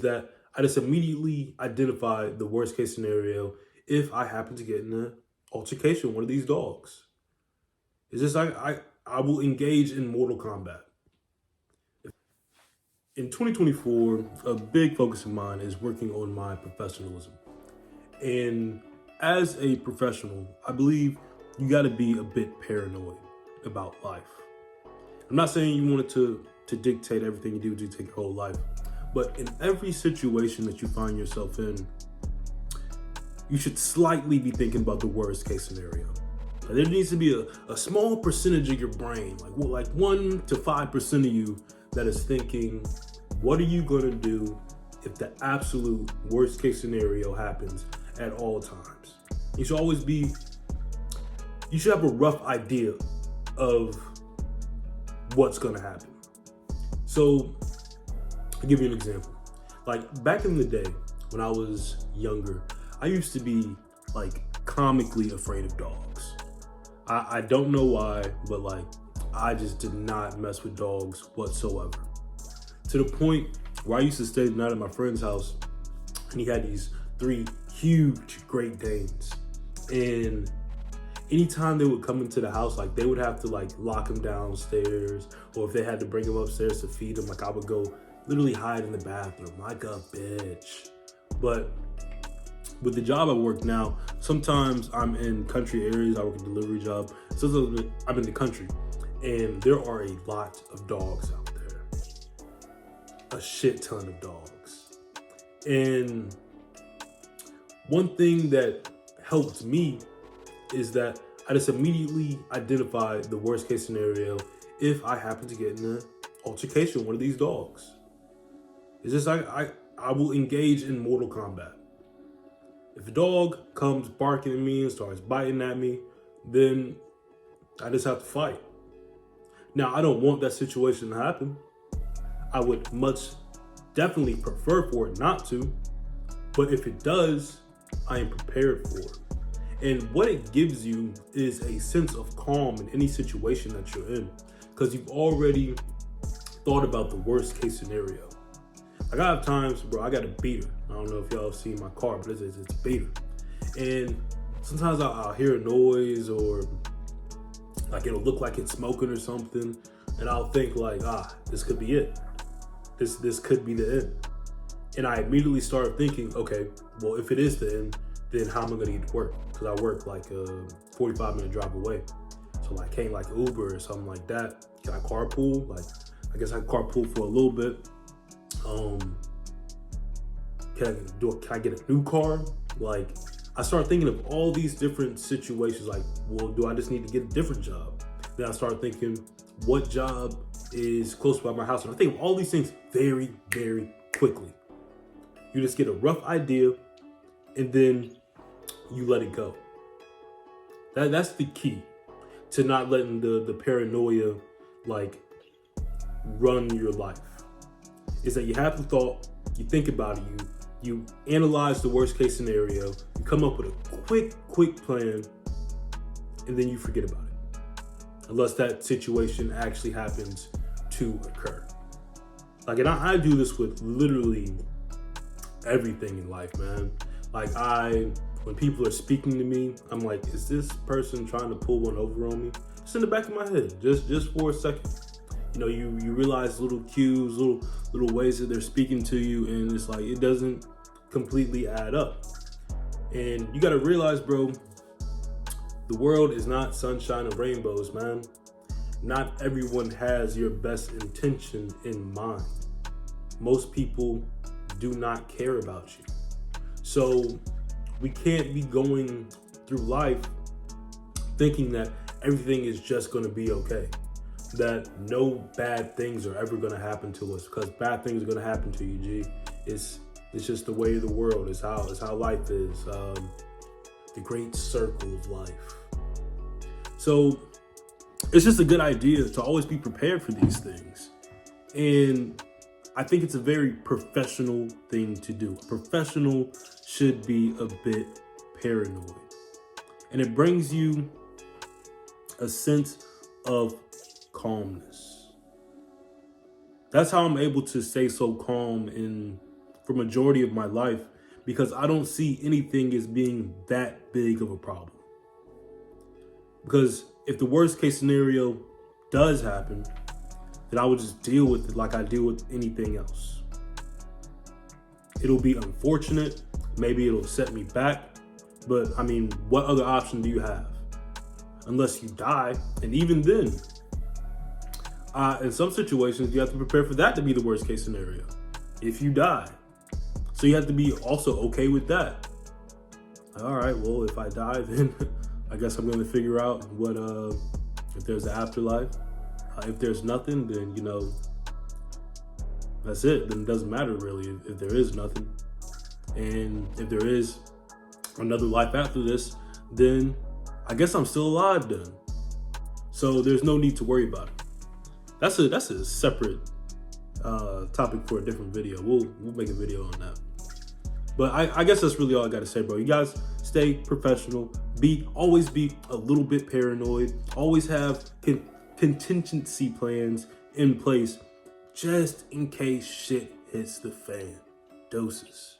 That I just immediately identify the worst case scenario if I happen to get in an altercation with one of these dogs. It's just I will engage in Mortal Kombat. In 2024, a big focus of mine is working on my professionalism. And as a professional, I believe you got to be a bit paranoid about life. I'm not saying you want it to dictate everything you do, dictate your whole life, but in every situation that you find yourself in, you should slightly be thinking about the worst case scenario. Now, there needs to be a small percentage of your brain, like 1 to 5% of you, that is thinking, what are you gonna do if the absolute worst case scenario happens at all times? You should always be, you should have a rough idea of what's gonna happen. So, I'll give you an example. Like back in the day when I was younger, I used to be like comically afraid of dogs. I don't know why, but like I just did not mess with dogs whatsoever. To the point where I used to stay the night at my friend's house and he had these 3 huge Great Danes. And anytime they would come into the house, like they would have to like lock him downstairs, or if they had to bring him upstairs to feed him, like I would go literally hide in the bathroom like a bitch. But with the job I work now, sometimes I'm in country areas. I work a delivery job. So I'm in the country, and there are a lot of dogs out there. A shit ton of dogs. And one thing that helped me is that I just immediately identify the worst case scenario if I happen to get in an altercation with one of these dogs. It's just I will engage in Mortal Kombat. If a dog comes barking at me and starts biting at me, then I just have to fight. Now, I don't want that situation to happen. I would much definitely prefer for it not to. But if it does, I am prepared for it. And what it gives you is a sense of calm in any situation that you're in, because you've already thought about the worst case scenario. Like I have times, bro, I got a beater. I don't know if y'all have seen my car, but it's a beater. And sometimes I'll hear a noise, or like it'll look like it's smoking or something, and I'll think like, this could be it. This could be the end. And I immediately start thinking, okay, well, if it is the end, then how am I gonna get to work? Because I work like a 45-minute drive away. So like, can't like Uber or something like that. Can I carpool? Like, I guess I can carpool for a little bit. Can I get a new car? Like, I start thinking of all these different situations. Like, well, do I just need to get a different job? Then I start thinking, what job is close by my house? And I think of all these things very, very quickly. You just get a rough idea, and then you let it go. That's the key to not letting the paranoia like run your life. Is that you have the thought, you think about it, you analyze the worst case scenario, you come up with a quick plan, and then you forget about it. Unless that situation actually happens to occur. Like, and I do this with literally everything in life, man. Like when people are speaking to me, I'm like, is this person trying to pull one over on me? Just in the back of my head, just for a second. You know, you realize little cues, little ways that they're speaking to you, and it's like it doesn't completely add up. And you got to realize, bro, the world is not sunshine and rainbows, man. Not everyone has your best intention in mind. Most people do not care about you. So we can't be going through life thinking that everything is just going to be okay. That no bad things are ever going to happen to us, because bad things are going to happen to you, G. It's just the way of the world. It's how life is. The great circle of life. So it's just a good idea to always be prepared for these things. And I think it's a very professional thing to do. A professional should be a bit paranoid. And it brings you a sense of calmness. That's how I'm able to stay so calm in for majority of my life because I don't see anything as being that big of a problem. Because if the worst case scenario does happen, then I would just deal with it like I deal with anything else. It'll be unfortunate. Maybe it'll set me back. But I mean, what other option do you have? Unless you die. And even then, in some situations, you have to prepare for that to be the worst case scenario. If you die. So you have to be also okay with that. All right, well, if I die, then I guess I'm going to figure out what, if there's an afterlife. If there's nothing, then, that's it. Then it doesn't matter really if there is nothing. And if there is another life after this, then I guess I'm still alive then. So there's no need to worry about it. That's a separate topic for a different video. We'll make a video on that. But I guess that's really all I got to say, bro. You guys stay professional. Always be a little bit paranoid. Always have contingency plans in place just in case shit hits the fan. Doses.